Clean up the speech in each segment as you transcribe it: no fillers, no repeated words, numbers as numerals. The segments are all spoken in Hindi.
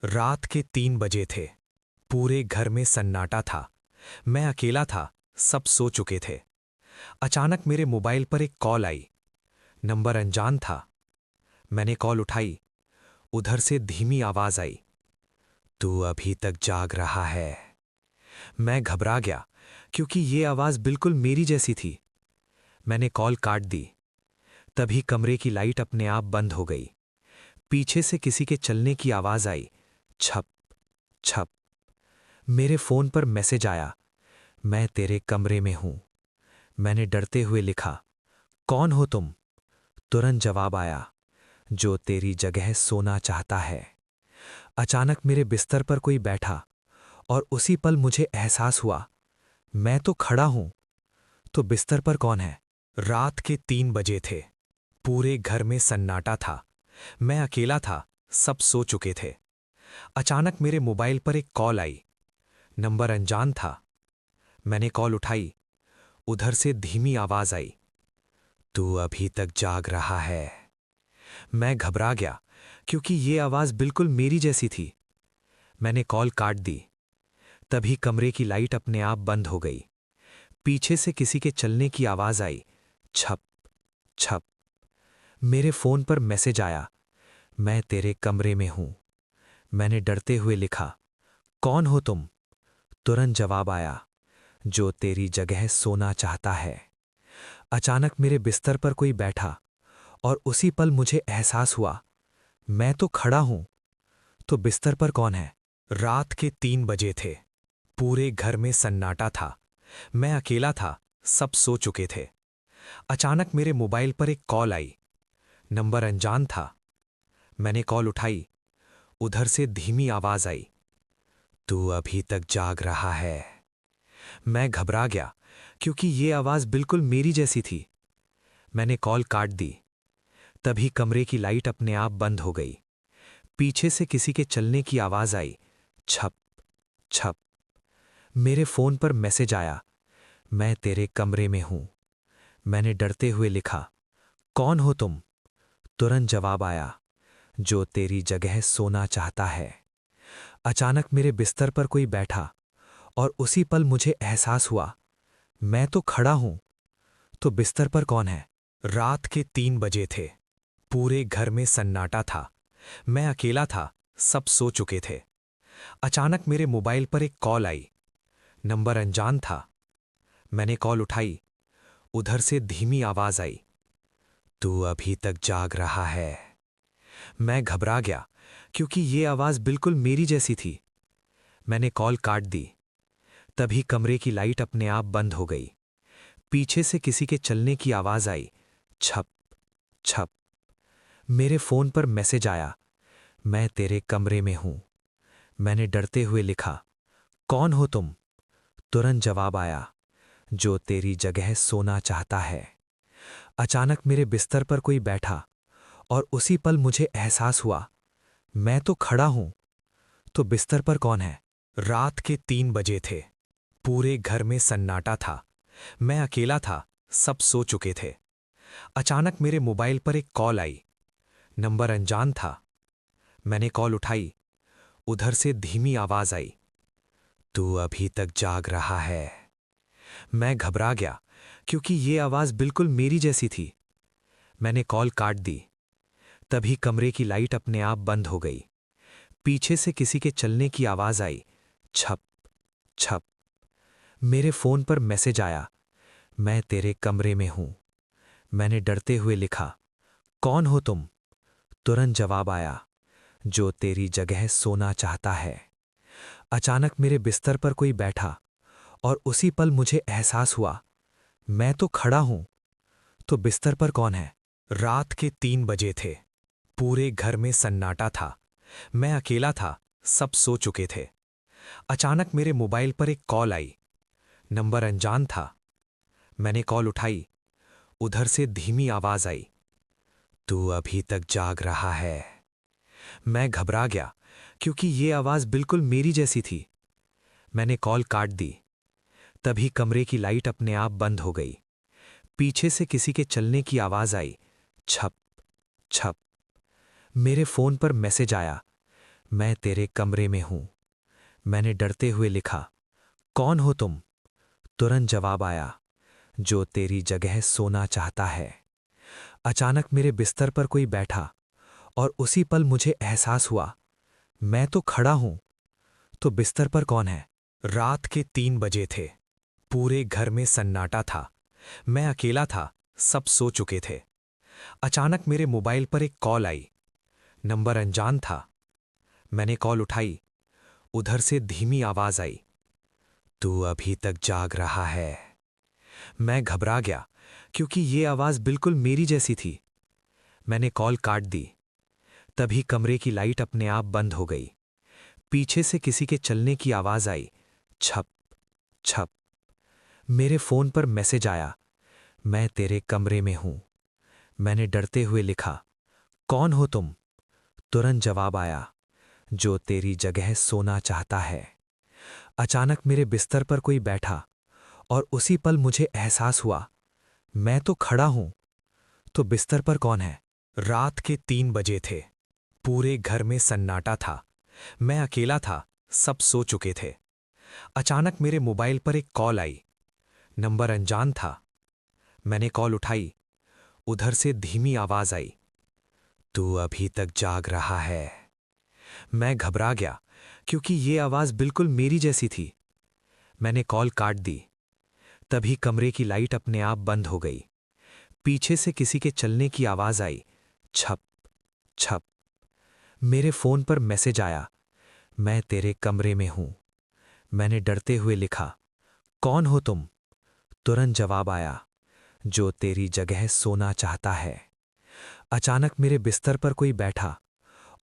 रात के 3 बजे थे। पूरे घर में सन्नाटा था। मैं अकेला था, सब सो चुके थे। अचानक मेरे मोबाइल पर एक कॉल आई। नंबर अनजान था। मैंने कॉल उठाई। उधर से धीमी आवाज आई, तू अभी तक जाग रहा है। मैं घबरा गया क्योंकि ये आवाज बिल्कुल मेरी जैसी थी। मैंने कॉल काट दी। तभी कमरे की लाइट अपने आप बंद हो गई। पीछे से किसी के चलने की आवाज आई, छप छप। मेरे फोन पर मैसेज आया, मैं तेरे कमरे में हूं। मैंने डरते हुए लिखा, कौन हो तुम? तुरंत जवाब आया, जो तेरी जगह सोना चाहता है। अचानक मेरे बिस्तर पर कोई बैठा और उसी पल मुझे एहसास हुआ, मैं तो खड़ा हूं, तो बिस्तर पर कौन है? रात के 3 बजे थे। पूरे घर में सन्नाटा था। मैं अकेला था, सब सो चुके थे। अचानक मेरे मोबाइल पर एक कॉल आई। नंबर अनजान था। मैंने कॉल उठाई। उधर से धीमी आवाज आई, तू अभी तक जाग रहा है। मैं घबरा गया क्योंकि ये आवाज बिल्कुल मेरी जैसी थी। मैंने कॉल काट दी। तभी कमरे की लाइट अपने आप बंद हो गई। पीछे से किसी के चलने की आवाज आई, छप छप। मेरे फोन पर मैसेज आया, मैं तेरे कमरे में हूं। मैंने डरते हुए लिखा, कौन हो तुम? तुरंत जवाब आया, जो तेरी जगह सोना चाहता है। अचानक मेरे बिस्तर पर कोई बैठा और उसी पल मुझे एहसास हुआ, मैं तो खड़ा हूं, तो बिस्तर पर कौन है? रात के 3 बजे थे। पूरे घर में सन्नाटा था। मैं अकेला था, सब सो चुके थे। अचानक मेरे मोबाइल पर एक कॉल आई। नंबर अनजान था। मैंने कॉल उठाई। उधर से धीमी आवाज आई, तू अभी तक जाग रहा है। मैं घबरा गया क्योंकि ये आवाज बिल्कुल मेरी जैसी थी। मैंने कॉल काट दी। तभी कमरे की लाइट अपने आप बंद हो गई। पीछे से किसी के चलने की आवाज आई, छप छप। मेरे फोन पर मैसेज आया, मैं तेरे कमरे में हूं। मैंने डरते हुए लिखा, कौन हो तुम? तुरंत जवाब आया, जो तेरी जगह सोना चाहता है। अचानक मेरे बिस्तर पर कोई बैठा और उसी पल मुझे एहसास हुआ, मैं तो खड़ा हूं, तो बिस्तर पर कौन है? रात के 3 बजे थे। पूरे घर में सन्नाटा था। मैं अकेला था, सब सो चुके थे। अचानक मेरे मोबाइल पर एक कॉल आई। नंबर अनजान था। मैंने कॉल उठाई। उधर से धीमी आवाज आई, तू अभी तक जाग रहा है। मैं घबरा गया क्योंकि ये आवाज बिल्कुल मेरी जैसी थी। मैंने कॉल काट दी। तभी कमरे की लाइट अपने आप बंद हो गई। पीछे से किसी के चलने की आवाज आई, छप छप। मेरे फोन पर मैसेज आया, मैं तेरे कमरे में हूं। मैंने डरते हुए लिखा, कौन हो तुम? तुरंत जवाब आया, जो तेरी जगह सोना चाहता है। अचानक मेरे बिस्तर पर कोई बैठा और उसी पल मुझे एहसास हुआ, मैं तो खड़ा हूं, तो बिस्तर पर कौन है? रात के 3 बजे थे। पूरे घर में सन्नाटा था। मैं अकेला था, सब सो चुके थे। अचानक मेरे मोबाइल पर एक कॉल आई। नंबर अनजान था। मैंने कॉल उठाई। उधर से धीमी आवाज आई, तू अभी तक जाग रहा है। मैं घबरा गया क्योंकि ये आवाज बिल्कुल मेरी जैसी थी। मैंने कॉल काट दी। तभी कमरे की लाइट अपने आप बंद हो गई। पीछे से किसी के चलने की आवाज आई, छप छप। मेरे फोन पर मैसेज आया, मैं तेरे कमरे में हूं। मैंने डरते हुए लिखा, कौन हो तुम? तुरंत जवाब आया, जो तेरी जगह सोना चाहता है। अचानक मेरे बिस्तर पर कोई बैठा और उसी पल मुझे एहसास हुआ, मैं तो खड़ा हूं, तो बिस्तर पर कौन है? रात के 3 बजे थे। पूरे घर में सन्नाटा था। मैं अकेला था, सब सो चुके थे। अचानक मेरे मोबाइल पर एक कॉल आई। नंबर अनजान था। मैंने कॉल उठाई। उधर से धीमी आवाज आई, तू अभी तक जाग रहा है। मैं घबरा गया क्योंकि ये आवाज बिल्कुल मेरी जैसी थी। मैंने कॉल काट दी। तभी कमरे की लाइट अपने आप बंद हो गई। पीछे से किसी के चलने की आवाज आई, छप छप। मेरे फोन पर मैसेज आया, मैं तेरे कमरे में हूं। मैंने डरते हुए लिखा, कौन हो तुम? तुरंत जवाब आया, जो तेरी जगह सोना चाहता है। अचानक मेरे बिस्तर पर कोई बैठा और उसी पल मुझे एहसास हुआ, मैं तो खड़ा हूं, तो बिस्तर पर कौन है? रात के 3 बजे थे। पूरे घर में सन्नाटा था। मैं अकेला था, सब सो चुके थे। अचानक मेरे मोबाइल पर एक कॉल आई। नंबर अनजान था। मैंने कॉल उठाई। उधर से धीमी आवाज आई, तू अभी तक जाग रहा है। मैं घबरा गया क्योंकि ये आवाज बिल्कुल मेरी जैसी थी। मैंने कॉल काट दी। तभी कमरे की लाइट अपने आप बंद हो गई। पीछे से किसी के चलने की आवाज आई, छप छप। मेरे फोन पर मैसेज आया, मैं तेरे कमरे में हूं। मैंने डरते हुए लिखा, कौन हो तुम? तुरंत जवाब आया, जो तेरी जगह सोना चाहता है। अचानक मेरे बिस्तर पर कोई बैठा और उसी पल मुझे एहसास हुआ, मैं तो खड़ा हूं, तो बिस्तर पर कौन है? रात के 3 बजे थे। पूरे घर में सन्नाटा था। मैं अकेला था, सब सो चुके थे। अचानक मेरे मोबाइल पर एक कॉल आई। नंबर अनजान था। मैंने कॉल उठाई। उधर से धीमी आवाज आई, तू अभी तक जाग रहा है। मैं घबरा गया क्योंकि ये आवाज बिल्कुल मेरी जैसी थी। मैंने कॉल काट दी। तभी कमरे की लाइट अपने आप बंद हो गई। पीछे से किसी के चलने की आवाज आई, छप छप। मेरे फोन पर मैसेज आया, मैं तेरे कमरे में हूं। मैंने डरते हुए लिखा, कौन हो तुम? तुरंत जवाब आया, जो तेरी जगह सोना चाहता है। अचानक मेरे बिस्तर पर कोई बैठा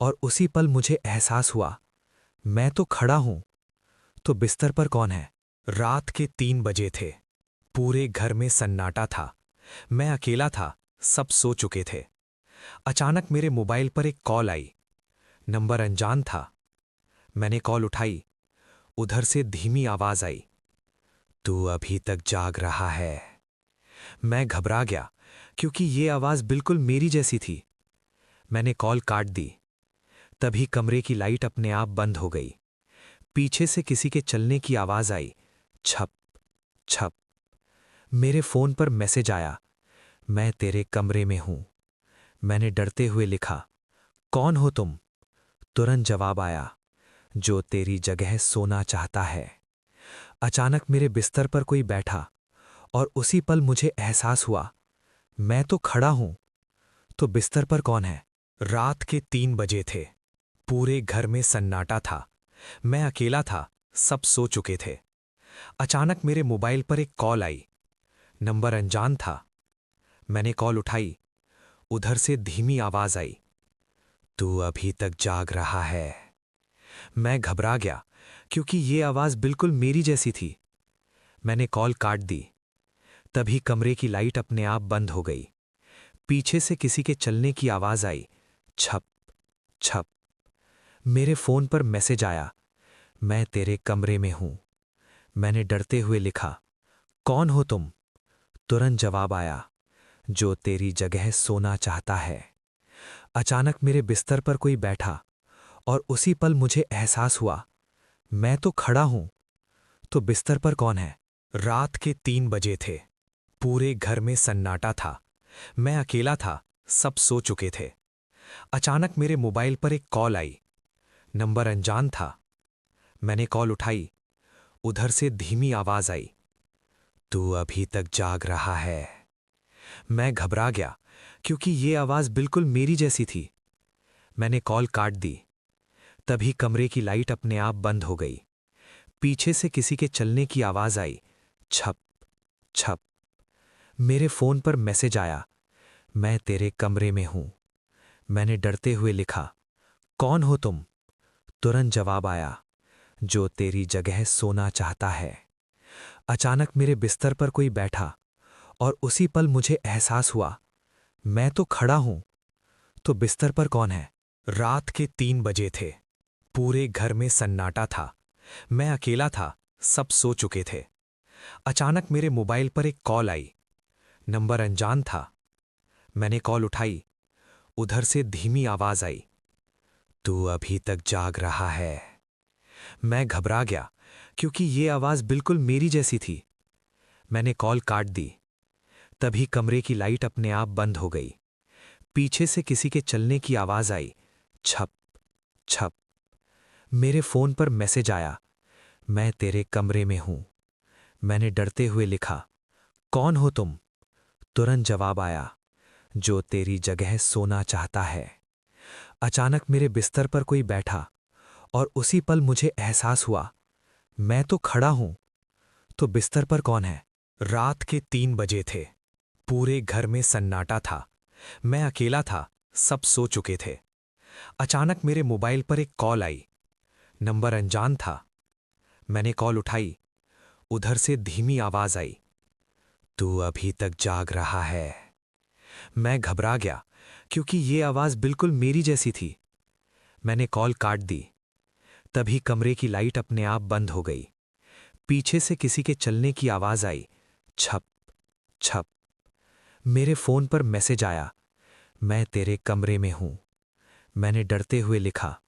और उसी पल मुझे एहसास हुआ, मैं तो खड़ा हूं, तो बिस्तर पर कौन है? रात के 3 बजे थे। पूरे घर में सन्नाटा था। मैं अकेला था, सब सो चुके थे। अचानक मेरे मोबाइल पर एक कॉल आई। नंबर अनजान था। मैंने कॉल उठाई। उधर से धीमी आवाज आई, तू अभी तक जाग रहा है। मैं घबरा गया क्योंकि ये आवाज बिल्कुल मेरी जैसी थी। मैंने कॉल काट दी। तभी कमरे की लाइट अपने आप बंद हो गई। पीछे से किसी के चलने की आवाज आई, छप छप। मेरे फोन पर मैसेज आया, मैं तेरे कमरे में हूं। मैंने डरते हुए लिखा, कौन हो तुम? तुरंत जवाब आया, जो तेरी जगह सोना चाहता है। अचानक मेरे बिस्तर पर कोई बैठा और उसी पल मुझे एहसास हुआ, मैं तो खड़ा हूं, तो बिस्तर पर कौन है? रात के 3 बजे थे। पूरे घर में सन्नाटा था। मैं अकेला था, सब सो चुके थे। अचानक मेरे मोबाइल पर एक कॉल आई। नंबर अनजान था। मैंने कॉल उठाई। उधर से धीमी आवाज आई, तू अभी तक जाग रहा है। मैं घबरा गया क्योंकि ये आवाज बिल्कुल मेरी जैसी थी। मैंने कॉल काट दी। तभी कमरे की लाइट अपने आप बंद हो गई। पीछे से किसी के चलने की आवाज आई, छप छप। मेरे फोन पर मैसेज आया, मैं तेरे कमरे में हूं। मैंने डरते हुए लिखा, कौन हो तुम? तुरंत जवाब आया, जो तेरी जगह सोना चाहता है। अचानक मेरे बिस्तर पर कोई बैठा और उसी पल मुझे एहसास हुआ, मैं तो खड़ा हूं, तो बिस्तर पर कौन है? रात के 3 बजे थे। पूरे घर में सन्नाटा था। मैं अकेला था, सब सो चुके थे। अचानक मेरे मोबाइल पर एक कॉल आई। नंबर अनजान था। मैंने कॉल उठाई। उधर से धीमी आवाज आई, तू अभी तक जाग रहा है। मैं घबरा गया क्योंकि ये आवाज बिल्कुल मेरी जैसी थी। मैंने कॉल काट दी। तभी कमरे की लाइट अपने आप बंद हो गई। पीछे से किसी के चलने की आवाज आई, छप छप। मेरे फोन पर मैसेज आया, मैं तेरे कमरे में हूं। मैंने डरते हुए लिखा, कौन हो तुम? तुरंत जवाब आया, जो तेरी जगह सोना चाहता है। अचानक मेरे बिस्तर पर कोई बैठा और उसी पल मुझे एहसास हुआ, मैं तो खड़ा हूं, तो बिस्तर पर कौन है? रात के 3 बजे थे। पूरे घर में सन्नाटा था। मैं अकेला था, सब सो चुके थे। अचानक मेरे मोबाइल पर एक कॉल आई। नंबर अनजान था। मैंने कॉल उठाई। उधर से धीमी आवाज आई, तू अभी तक जाग रहा है। मैं घबरा गया क्योंकि ये आवाज बिल्कुल मेरी जैसी थी। मैंने कॉल काट दी। तभी कमरे की लाइट अपने आप बंद हो गई। पीछे से किसी के चलने की आवाज आई। छप छप। मेरे फोन पर मैसेज आया, मैं तेरे कमरे में हूं। मैंने डरते हुए लिखा, कौन हो तुम? तुरंत जवाब आया, जो तेरी जगह सोना चाहता है। अचानक मेरे बिस्तर पर कोई बैठा और उसी पल मुझे एहसास हुआ, मैं तो खड़ा हूं, तो बिस्तर पर कौन है? रात के 3 बजे थे। पूरे घर में सन्नाटा था। मैं अकेला था, सब सो चुके थे। अचानक मेरे मोबाइल पर एक कॉल आई। नंबर अनजान था। मैंने कॉल उठाई। उधर से धीमी आवाज आई, तू अभी तक जाग रहा है। मैं घबरा गया क्योंकि ये आवाज बिल्कुल मेरी जैसी थी। मैंने कॉल काट दी। तभी कमरे की लाइट अपने आप बंद हो गई। पीछे से किसी के चलने की आवाज आई। छप छप। मेरे फोन पर मैसेज आया, मैं तेरे कमरे में हूं। मैंने डरते हुए लिखा,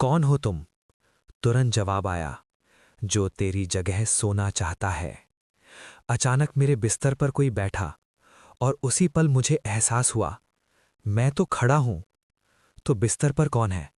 कौन हो तुम? तुरंत जवाब आया, जो तेरी जगह सोना चाहता है। अचानक मेरे बिस्तर पर कोई बैठा और उसी पल मुझे एहसास हुआ, मैं तो खड़ा हूं, तो बिस्तर पर कौन है?